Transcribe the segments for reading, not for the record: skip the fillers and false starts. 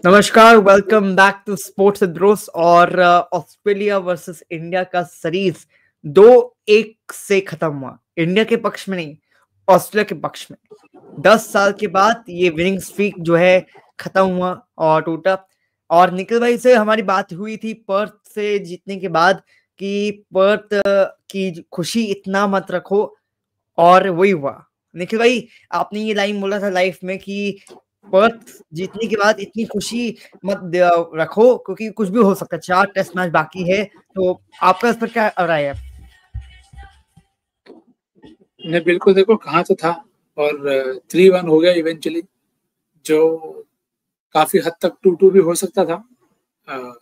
नमस्कार, welcome back to sports bros. और Australia versus India का सीरीज 2-1 से खत्म हुआ। इंडिया के पक्ष में नहीं, ऑस्ट्रेलिया के पक्ष में 10 साल के बाद ये विनिंग स्ट्रीक जो है खत्म हुआ और टूटा। और निखिल भाई से हमारी बात हुई थी पर्थ से जीतने के बाद कि पर्थ की खुशी इतना मत रखो, और वही हुआ। निखिल भाई, आपने ये लाइन बोला था लाइफ में कि पर्थ जीतने के बाद इतनी खुशी मत रखो, क्योंकि कुछ भी हो सकता है। 4 टेस्ट मैच बाकी है, तो आपका इस पर क्या राय है? नहीं, बिल्कुल। देखो कहाँ से था और 3-1 हो गया इवेंचुअली, जो काफी हद तक 2-2 भी हो सकता था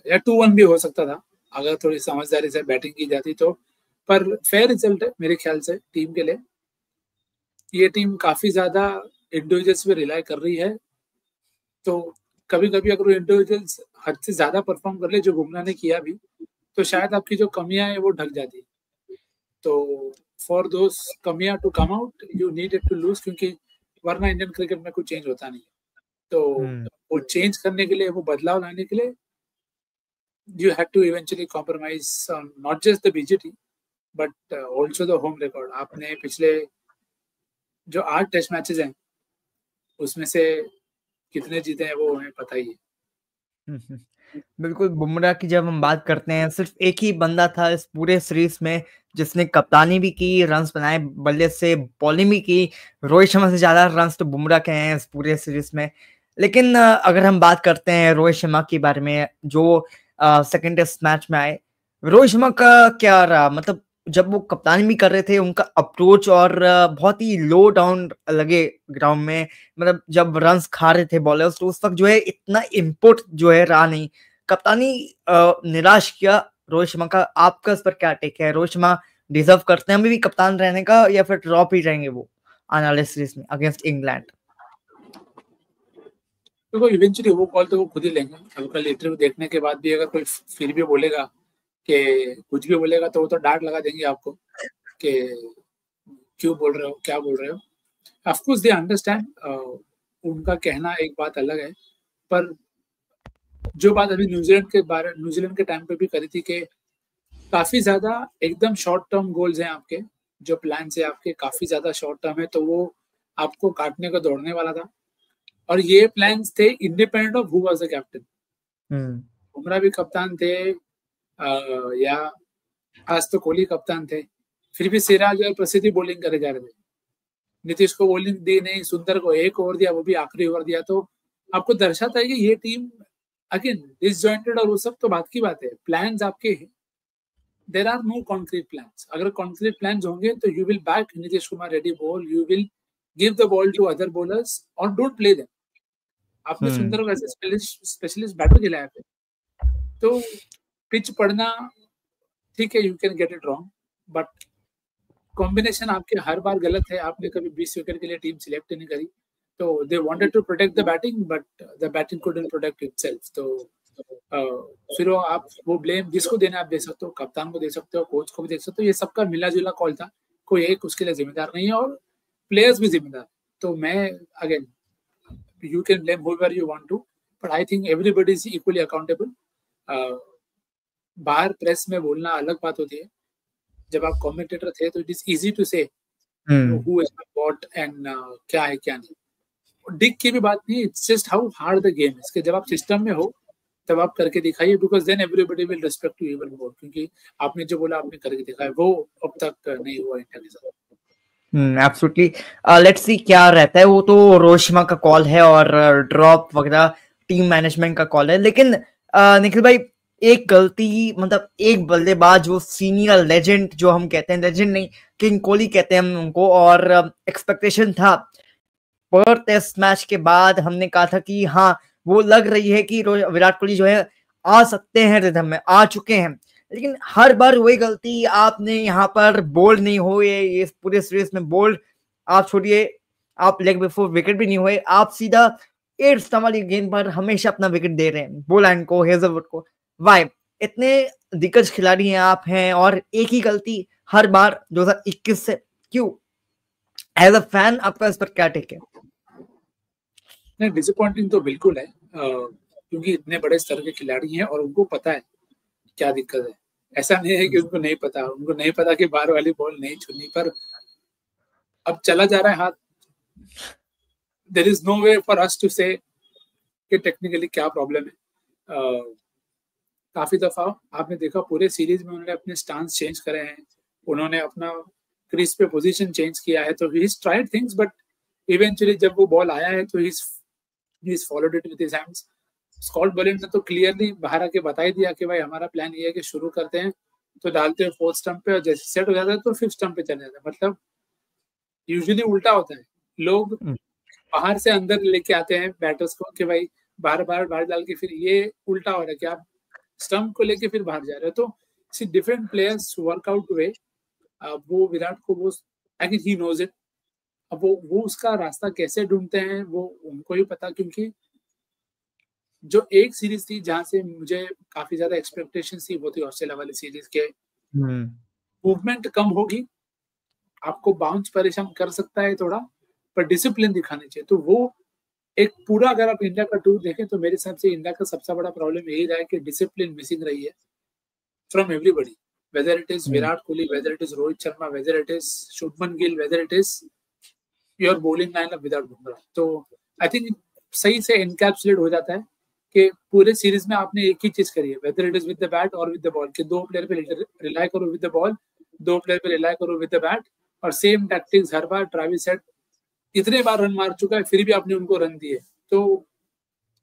या 2-1 भी हो सकता था अगर थोड़ी समझदारी से बैटिंग की जाती तो। पर फेयर रिजल्ट है मेरे ख्याल से टीम के लिए। ये टीम काफी ज्यादा इंडिविजुअल्स पे रिलाई कर रही है, तो कभी कभी अगर इंडिविजुअल्स हद से ज्यादा परफॉर्म कर ले, जो बुमराह ने किया भी, तो शायद आपकी जो कमियां है वो ढक जाती। तो फॉर दोस कमियां to come out you needed to lose, क्योंकि वरना इंडियन क्रिकेट में कुछ चेंज होता नहीं। तो वो चेंज करने के लिए, वो बदलाव लाने के लिए, you had to eventually compromise on not just the BGT but also the home record. आपने पिछले जो 8 टेस्ट मैचेस हैं उसमें से कितने जीते हैं वो हमें पता ही है। बिल्कुल, बुमराह की जब हम बात करते हैं, सिर्फ एक ही बंदा था इस पूरे सीरीज में जिसने कप्तानी भी की, रन्स बनाए, बल्ले से बॉलिंग भी की। रोहित शर्मा से ज्यादा रन्स तो बुमराह के हैं इस पूरे सीरीज में। लेकिन अगर हम बात करते हैं रोहित शर्मा के बारे में, जो सेकंड टेस्ट मैच में आए, रोहित शर्मा का क्या रहा? मतलब जब वो कप्तानी भी कर रहे थे, उनका अप्रोच और बहुत ही लो डाउन लगे ग्राउंड में। मतलब जब रन्स खा रहे थे बॉलर्स, तो उस वक्त जो है इतना इनपुट जो है रहा नहीं। कप्तानी निराश किया रोहित शर्मा का। आपका इस पर क्या टेक है? रोहित शर्मा डिजर्व करते हैं अभी भी कप्तान रहने का, या फिर ड्रॉप ही रहेंगे वो आने वाले सीरीज में अगेंस्ट इंग्लैंड? देखो इवेंचुअली वो कॉल तो वो खुद ही लेंगे। अब कल इंटरव्यू देखने के बाद भी अगर कोई फिर भी बोलेगा कि कुछ भी बोलेगा, तो वो तो डांट लगा देंगे आपको कि क्यों बोल रहे हो, क्या बोल रहे हो। ऑफ कोर्स दे अंडरस्टैंड, उनका कहना एक बात अलग है। पर जो बात अभी न्यूजीलैंड के टाइम पे भी करी थी कि काफी ज्यादा एकदम शॉर्ट टर्म गोल्स हैं आपके, जो प्लान है आपके काफी ज्यादा शॉर्ट टर्म है, तो वो आपको काटने को दौड़ने वाला था। और ये प्लान्स थे independent of who was the captain. Bumrah भी कप्तान थे या आज तो कोहली कप्तान थे, फिर भी सिराज और प्रसिद्धि बॉलिंग करे जा रहे थे। नीतीश को बॉलिंग दी नहीं, सुंदर को एक ओवर दिया, वो भी आखिरी ओवर दिया। तो आपको दर्शाता है कि ये टीम अगेन डिसजॉइंटेड, और वो सब तो बात की बात है। प्लान्स आपके हैं, there are no concrete plans. अगर कॉन्क्रीट प्लान्स होंगे तो you will back Nitish Kumar Reddy ball, you will give the ball to other bowlers और डोंट प्ले देम। आपने सुंदर को ऐसे स्पेशलिस्ट बैटर खिलाया थे, तो पिच पढ़ना ठीक है, you can get it wrong, but combination आपके हर बार गलत है। आपने कभी 20 विकेट के लिए टीम सिलेक्ट नहीं करी, तो they wanted to protect the batting but the batting couldn't protect itself. तो फिर वो ब्लेम जिसको देना आप दे सकते हो, कप्तान को दे सकते हो, कोच को भी दे सकते हो। ये सबका मिला जुला कॉल था, कोई एक उसके लिए जिम्मेदार नहीं है, और प्लेयर्स भी जिम्मेदार। तो मैं again, you can blame whoever you want to, but I think everybody is equally accountable. बाहर प्रेस में बोलना अलग बात होती है, जब आप कमेंटेटर थे तो it is easy to say who is what and क्या है क्या नहीं। डिग की भी बात नहीं, it's just how hard the game is. जब आप सिस्टम में हो तब आप करके दिखाइए, because then everybody will respect you even more, क्योंकि आपने जो बोला आपने करके दिखाया, वो अब तक नहीं हुआ इंडिया के साथ। एब्सोल्युटली। लेट्स सी क्या रहता है। वो तो रोहित शर्मा का कॉल है और ड्रॉप वगैरह टीम मैनेजमेंट का कॉल है। लेकिन निखिल भाई, एक गलती, मतलब एक बल्लेबाज, वो सीनियर लेजेंड जो हम कहते हैं, लेजेंड नहीं, किंग कोहली कहते हैं हम उनको, और एक्सपेक्टेशन था पर टेस्ट मैच के बाद, हमने कहा था कि हाँ, वो लग रही है कि विराट कोहली जो है आ सकते हैं रिदम में, आ चुके हैं। लेकिन हर बार वही गलती। आपने यहाँ पर बोल्ड नहीं हुए, ये पूरे सीरीज में बोल्ड आप छोड़िए, आप लेग बिफोर विकेट भी नहीं हुए। आप सीधा 8 वाली गेंद पर हमेशा अपना विकेट दे रहे हैं बोलैंड को, हेजलवुड को। वाई? इतने दिग्गज खिलाड़ी हैं आप, हैं, और एक ही गलती हर बार 2021 से, क्यों? एज अ फैन आपका इस पर क्या टेक है? नहीं, डिसअपॉइंटिंग तो बिल्कुल है, क्योंकि इतने बड़े स्तर के खिलाड़ी हैं और उनको पता है क्या दिक्कत है। ऐसा नहीं है कि उनको नहीं पता, उनको नहीं पता कि बाहर वाली बॉल नहीं छूनी, पर अब चला जा रहा है हाथ। There is no way for us to say कि टेक्निकली क्या प्रॉब्लम है। काफी दफा आपने देखा पूरे सीरीज में उन्होंने अपने स्टांस चेंज करे हैं, उन्होंने अपना क्रीज पे पोजीशन चेंज किया है, तो he is tried things, but eventually जब वो बॉल आया है तो he is followed it with his hands. Scott Boland ने तो क्लियरली बाहर आके बता ही दिया कि भाई हमारा प्लान ये है कि शुरू करते हैं तो डालते हैं फोर्थ स्टंप पे, और जैसे सेट हो जाता है तो फिफ्थ स्टंप पे चले जाते हैं। मतलब यूजुअली उल्टा होता है, लोग बाहर से अंदर लेके आते हैं बैटर्स को कि भाई बाहर बाहर बाहर डाल के, फिर ये उल्टा हो रहा है कि आप स्टंप को लेके फिर बाहर जा रहे हो। तो see different players work out way. वो विराट को वो I think he knows it. अब वो उसका रास्ता कैसे ढूंढते हैं वो उनको ही पता, क्योंकि जो एक सीरीज थी जहां से मुझे काफी ज्यादा एक्सपेक्टेशन थी वो थी ऑस्ट्रेलिया वाली सीरीज के। मूवमेंट कम होगी, आपको बाउंस परेशान कर सकता है थोड़ा, पर डिसिप्लिन दिखानी चाहिए। तो वो एक पूरा अगर आप इंडिया का टूर देखें तो मेरे हिसाब से इंडिया का सबसे बड़ा प्रॉब्लम यही रहा है कि डिसिप्लिन मिसिंग रही है from everybody, whether it is Virat Kohli, whether it is Rohit Sharma, whether it is Shubman Gill, whether it is your bowling lineup without Bumrah. तो आई थिंक सही से एनकैप्सुलेट हो जाता है कि पूरे सीरीज में आपने एक ही चीज करी है, whether it is with the bat और विद द बॉल, कि दो प्लेयर पे रिलाई करो विद द बॉल, दो प्लेयर पे रिलाई करो विद द बैट, और सेम टैक्टिक्स हर बार। ट्रेविस हेड इतने बार रन मार चुका है फिर भी आपने उनको रन दिए, तो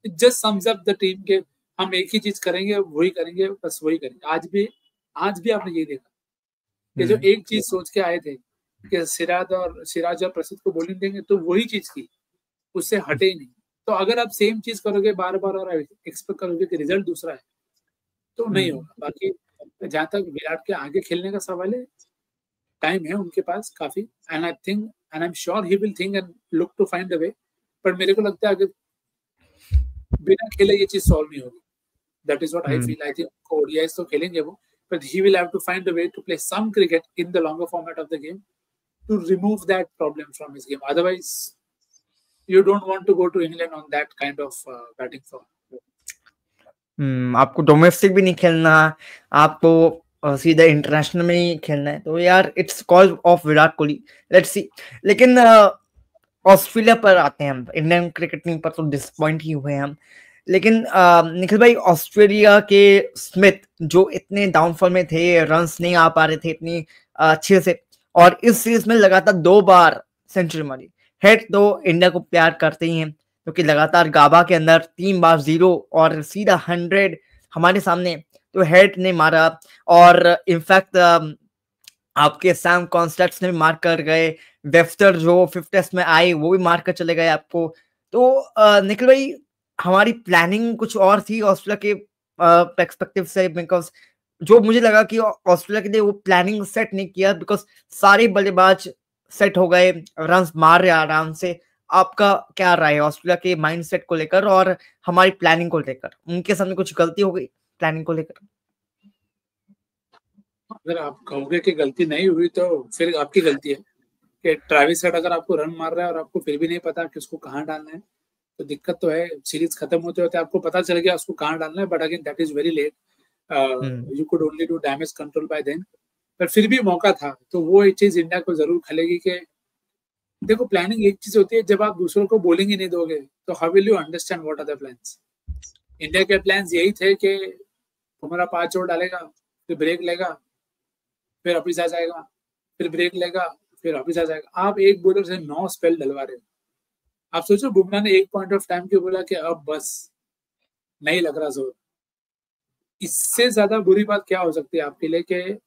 it just sums up the team के हम एक ही चीज करेंगे, वही करेंगे, बस वही करेंगे। आज भी आपने ये देखा कि जो एक चीज सोच के आए थे कि सिराज और प्रसिद्ध को बॉलिंग देंगे, तो वही चीज की, उससे हटे ही नहीं। तो अगर आप सेम चीज करोगे बार बार और एक्सपेक्ट करोगे कि रिजल्ट दूसरा है तो नहीं होगा। बाकी जहां तक विराट के आगे खेलने का सवाल है, टाइम है उनके पास काफी, and I am sure he will think and look to find a way. पर मेरे को लगता है अगर बिना खेले ये चीज सॉल्व नहीं होगी। That is what I feel. I think ODIs तो खेलेंगे वो, but he will have to find a way to play some cricket in the longer format of the game to remove that problem from his game. Otherwise, you don't want to go to England on that kind of batting form. आपको domestic भी नहीं खेलना, आपको सीधा international में ही खेलना है, तो यार it's call of Virat Kohli, let's see. लेकिन ऑस्ट्रेलिया पर आते हैं हम, इंडियन क्रिकेट टीम पर तो डिसअपॉइंट ही हुए हम। लेकिन निखिल भाई, ऑस्ट्रेलिया के स्मिथ जो इतने डाउनफॉल में थे, रन्स नहीं आ पा रहे थे इतनी अच्छे से, और इस सीरीज में लगातार 2 बार सेंचुरी मारी। हेड तो इंडिया को प्यार करते ही हैं, क्योंकि लगातार गाबा के अंदर 3 बार 0 और सीधा 100 हमारे सामने तो हेड ने मारा। और इनफैक्ट आपके सैम कॉन्स्टेंट ने भी मार कर गए, वेफ्टर जो 5th टेस्ट में आए वो भी मार कर चले गए आपको। तो निखिल भाई, हमारी प्लानिंग कुछ और थी ऑस्ट्रेलिया के पर्सपेक्टिव से, बिकॉज जो मुझे लगा कि ऑस्ट्रेलिया के लिए वो प्लानिंग सेट नहीं किया, बिकॉज सारे बल्लेबाज सेट हो गए, रन मार रहे आराम से। आपका क्या राय है ऑस्ट्रेलिया के माइंडसेट को लेकर और हमारी प्लानिंग को लेकर? उनके सामने कुछ गलती हो गई प्लानिंग को लेकर? अगर आप कहोगे कि गलती नहीं हुई तो फिर आपकी गलती है कि ट्रेविस हेड अगर आपको रन मार रहा है और आपको फिर भी नहीं पता कि उसको कहाँ डालना है, तो दिक्कत तो है। सीरीज खत्म होते होते आपको पता चल गया उसको कहाँ डालना है, but again that is very late. You could only do damage control by then, पर फिर भी मौका था। तो वो एक चीज इंडिया को जरूर खलेगी कि देखो, प्लानिंग एक चीज होती है, जब आप दूसरों को बॉलिंग ही नहीं दोगे तो how will you understand what are the plans. India के प्लान्स यही थे कि हमारा 5 ओवर डालेगा, फिर ब्रेक लेगा, फिर वापिस आ जाएगा, फिर ब्रेक लेगा, फिर वापिस आ जाएगा। आप एक बॉलर से 9 स्पेल डलवा रहे हो। आप सोचो, बुमराह ने एक पॉइंट ऑफ टाइम के बोला कि अब बस नहीं लग रहा जोर। इससे ज्यादा बुरी बात क्या हो सकती है आपके लिए कि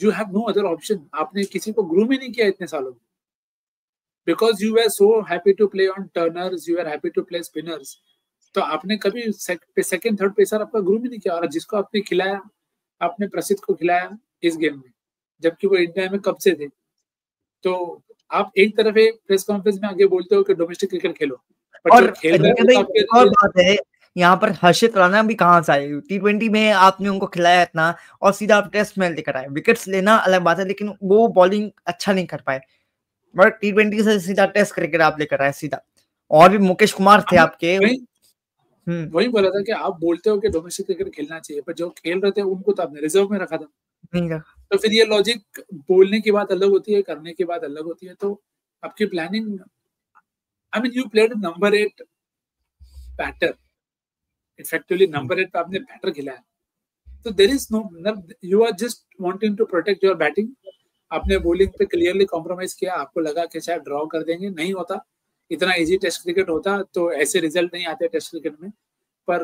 you have no other option. आपने किसी को ग्रूम ही नहीं किया इतने सालों में, because you are so happy to play on turners, you are happy to play spinners. तो आपने कभी सेकंड थर्ड पेसर आपका ग्रूम ही नहीं किया, और जिसको आपने खिलाया, आपने प्रसिद्ध को खिलाया इस गेम में, जबकि वो इंडिया में कब से थे। तो आप एक तरफ एक प्रेस कॉन्फ्रेंस में आगे बोलते हो कि डोमेस्टिक क्रिकेट खेलो, और बात है यहाँ पर हर्षित राणा भी कहाँ से आए? T20 में आपने उनको खिलाया इतना और सीधा आप टेस्ट में लेकर आए। विकेट्स लेना अलग बात है, लेकिन वो बॉलिंग अच्छा नहीं कर पाए। बट T20 से सीधा टेस्ट क्रिकेट आप लेकर आए सीधा। और भी मुकेश कुमार थे आपके। वही बोला था कि आप बोलते हो कि डोमेस्टिक क्रिकेट खेलना चाहिए, पर जो खेल रहे थे उनको तो आपने रिजर्व में रखा था। नहीं रखा। तो फिर ये लॉजिक बोलने की बात अलग होती है, करने की बात अलग होती है। तो आपकी planning, I mean you played number 8 batter, effectively number 8 पे आपने बैटर खिलाया। तो there is no, you are just wanting to protect your batting. आपने बॉलिंग पे क्लियरली कॉम्प्रोमाइज किया, आपको लगा कि शायद ड्रॉ कर देंगे, नहीं होता। इतना इजी टेस्ट क्रिकेट होता तो ऐसे रिजल्ट नहीं आते टेस्ट क्रिकेट में। पर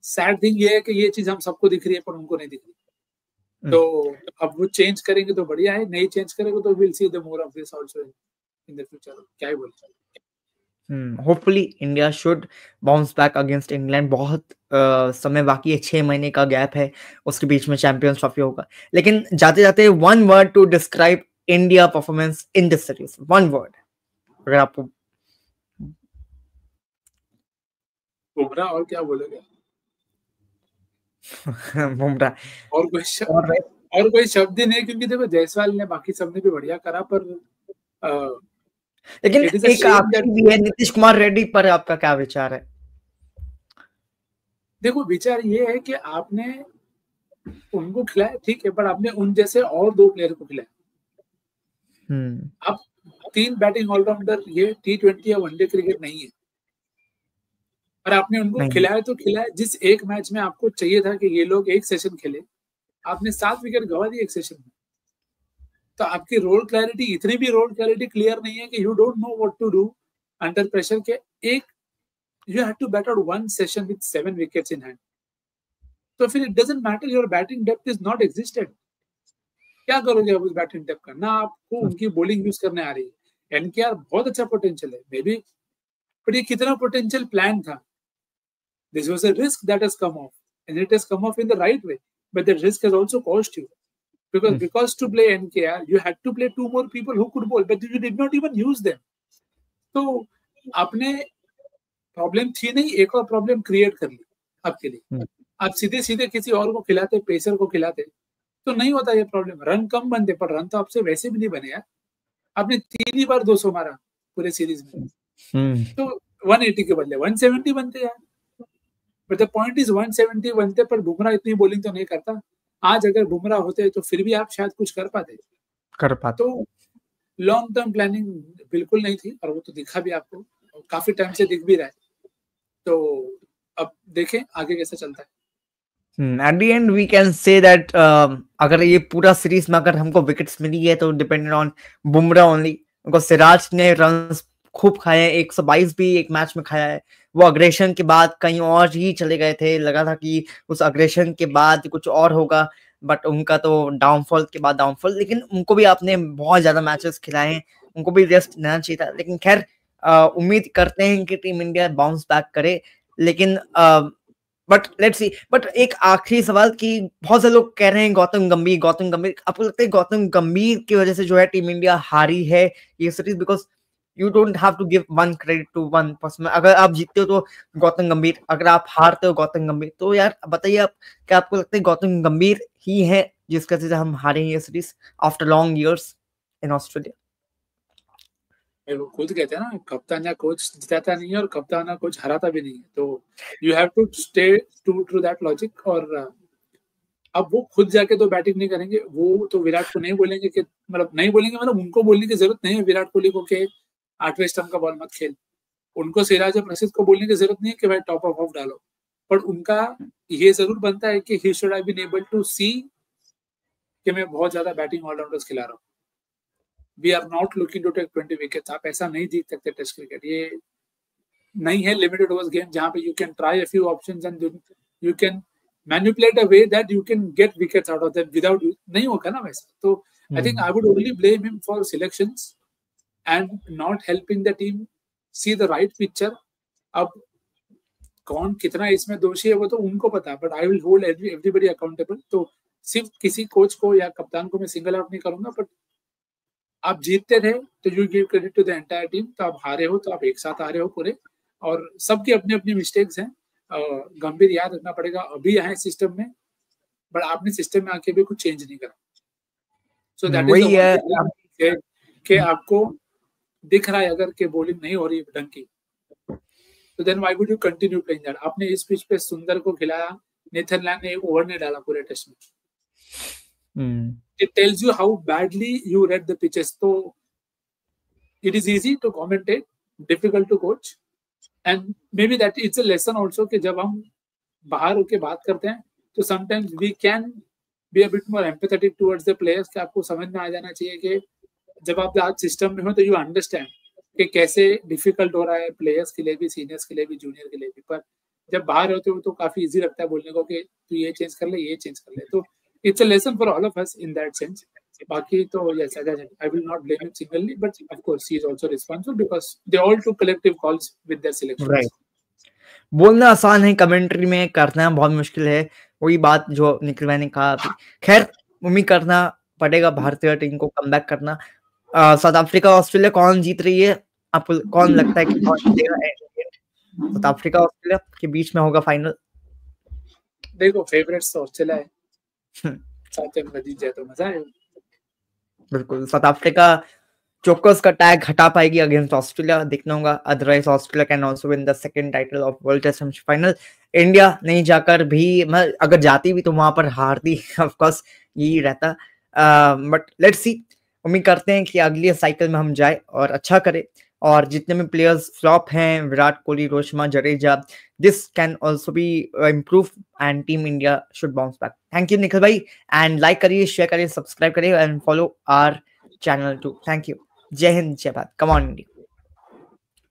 सैड थिंग ये है कि ये चीज हम सबको दिख रही है पर उनको नहीं दिख रही। तो अब वो चेंज करेंगे तो बढ़िया है, नहीं चेंज करेंगे तो will see the more of this also in the future. क्या ही बोलते हैं। Hopefully India should bounce back against England. बहुत समय बाकी है, 6 महीने का गैप है, उसके बीच में चैंपियंस ट्रॉफी होगा। लेकिन जाते जाते one word to describe India performance in this series, one word अगर आपको। बुमराह, और क्या बोलोगे? बुमराह और कोई शब्द ही नहीं, क्योंकि देखो जायसवाल ने, बाकी सबने भी बढ़िया करा, पर लेकिन एक आखिरी भी है नीतीश कुमार रेड्डी पर, आपका क्या विचार है? देखो विचार ये है कि आपने उनको खिलाया ठीक है, पर आपने उन जैसे और 2 प्लेयर को खिलाया। आप 3 बैटिंग ऑलराउंडर, ये T20 या वनडे क्रिकेट नहीं है। और आपने उनको खिलाया तो खिलाया, जिस एक मैच में आपको चाहिए था कि ये लोग एक सेशन खेले, आपने 7 विकेट गवा दी एक सेशन में। तो आपकी रोल क्लैरिटी, इतनी भी रोल क्लैरिटी क्लियर नहीं है कि you don't know what to do under pressure के। एक you have to bat out 1 session with 7 wickets in hand. तो फिर it doesn't matter, your batting depth is not existed. क्या करोगे अब उस बैटिंग डेप्थ का? ना आपको उनकी बॉलिंग यूज करने आ रही है। एनकेआर बहुत अच्छा पोटेंशियल है मे बी, बट ये कितना पोटेंशियल प्लान था? This was a risk that has come off, and it has come off in the right way. But the risk has also cost you, because to play NKR, you had to play 2 more people who could bowl, but you did not even use them. तो आपने problem थी नहीं, एक और problem create कर ली आपके लिए। आप सीधे सीधे किसी और को खिलाते, पेसर को खिलाते, तो नहीं होता ये प्रॉब्लम। रन कम बनते, पर रन तो आपसे वैसे भी नहीं बने यार। आपने 3 ही बार 200 मारा पूरे सीरीज में, तो 180 के बदले 170 बनते यार। बट द पॉइंट इज 170 बनते, पर बुमराह इतनी बॉलिंग तो नहीं करता। आज अगर बुमराह होते तो फिर भी आप शायद कुछ कर पाते। तो लॉन्ग टर्म प्लानिंग बिल्कुल नहीं थी, और वो तो दिखा भी आपको, काफी टाइम से दिख भी रहा है। तो अब देखें आगे कैसे चलता है। At the end we can say that अगर ये पूरा सीरीज में अगर हमको विकेट्स मिली है तो depended on Bumrah only. Because Siraj ने रन्स खूब खाए हैं, 122 भी एक मैच में खाया है। वो अग्रेशन के बाद कहीं और ही चले गए थे, लगा था कि उस अग्रेशन के बाद कुछ और होगा, बट उनका तो डाउनफॉल के बाद डाउनफॉल। लेकिन उनको भी आपने बहुत ज्यादा मैचेस खिलाए हैं, उनको भी रेस्ट लेना चाहिए था। लेकिन खैर उम्मीद करते हैं कि टीम इंडिया बाउंस बैक करे। लेकिन बट लेट्स सी। बट एक आखिरी सवाल कि बहुत से लोग कह रहे हैं गौतम गंभीर, आपको लगता है गौतम गंभीर की वजह से जो है टीम इंडिया हारी है ये सीरीज? Because you don't have to give one credit to one person. अगर आप जीतते हो तो गौतम गंभीर, अगर आप हारते हो गौतम गंभीर। तो यार बताइए आप, क्या आपको लगता है गौतम गंभीर ही है जिसकी वजह से हम हारे ये series after long years in Australia? वो खुद कहते हैं ना, कप्तान या कोच जिताता नहीं है और कप्तान या कोच हराता भी नहीं है। तो you have to stay to that logic. और अब वो खुद जाके तो बैटिंग नहीं करेंगे, वो तो विराट को नहीं बोलेंगे कि, मतलब नहीं बोलेंगे, मतलब उनको बोलने की जरूरत नहीं है विराट कोहली को कि 8वें स्टंप का बॉल मत खेल। उनको सिराज और प्रसिद्ध को बोलने की जरूरत नहीं है कि भाई टॉप ऑफ डालो। पर उनका ये जरूर बनता है कि he should have been able to see कि मैं बहुत ज्यादा बैटिंग ऑलराउंडर्स खिला रहा हूँ। We are not looking to take 20 wickets. आप ऐसा नहीं जीत सकते टेस्ट क्रिकेट। ये नहीं है लिमिटेड ओवर्स गेम जहां पे you can try a few options and you can manipulate a way that you can get wickets out of them without, नहीं होगा ना वैसा। तो I think I would only blame him for selections and not helping the team see the right picture. अब कौन कितना इसमें दोषी है वो तो उनको पता है, but I will hold everybody accountable. तो सिर्फ किसी कोच को या कप्तान को मैं सिंगल आउट नहीं करूंगा। बट आप जीतते थे तो you give credit to the entire team. तो आप हारे हो तो आप एक साथ हारे हो पूरे, और सबकी अपनी अपनी मिस्टेक्स हैं। गंभीर याद रखना पड़ेगा, अभी आए सिस्टम में, बट आपने सिस्टम में आके भी कुछ चेंज नहीं करा। सो दैट इज कि आपको दिख रहा है अगर कि बॉलिंग नहीं हो रही ढंग की, तो then why would you continue playing that? आपने इस पिच पे सुंदर को खिलाया, नेथन लैंग ने एक ओवर नहीं डाला पूरे टेस्ट में. It tells you how badly you read the pitches. So it is easy to commentate, difficult to coach, and maybe that it's a lesson also कि जब हम बाहर होके बात करते हैं तो sometimes we can be a bit more empathetic towards the players. कि आपको समझ में आ जाना चाहिए कि जब आप आज सिस्टम में हो तो you understand कि कैसे डिफिकल्ट हो रहा है प्लेयर्स के लिए भी, सीनियर्स के लिए भी, जूनियर के लिए भी. पर जब बाहर होते हो तो काफी इजी लगता है बोलने को कि तू ये चेंज कर ले, ये चेंज कर ले. तो it's a lesson for all of us in that sense. बाकी तो yes, as I said, I will not blame him singly, but of course he is also responsible because they all took collective calls with their selections. Right. बोलना आसान है, commentary में करना बहुत मुश्किल है. वही बात जो निखिल भाई ने कहा अभी. खैर उम्मीद करना पड़ेगा भारतीय टीम को कमबैक करना. साउथ अफ्रीका ऑस्ट्रेलिया कौन जीत रही है? आपको कौन लगता है कि कौन जीतेगा? साउथ अफ्रीका ऑस्ट्रेलिया के बीच में होगा फाइनल. देखो फेवरेट्स तो ऑस्ट्रेलिया है, साथ में जीत जाए तो मजा आएगा. बिल्कुल. साउथ अफ्रीका चोकर्स का टैग हटा पाएगी अगेंस्ट ऑस्ट्रेलिया, देखना होगा. Otherwise Australia can also win the second title of World Test Championship final. India नहीं जाकर भी, अगर जाती भी तो वहां पर हारती ऑफ कोर्स, यही रहता. But let's see. उम्मीद करते हैं कि अगली साइकिल में हम जाए और अच्छा करें. और जितने भी प्लेयर्स फ्लॉप हैं, Virat Kohli, Rohit Sharma, Jadeja, this can also be improve and team India should bounce back. Thank you Nikhil भाई. एंड लाइक करिए, शेयर करिए, सब्सक्राइब करिए and follow our channel too. Thank you. जय हिंद, जय भारत. Come on India.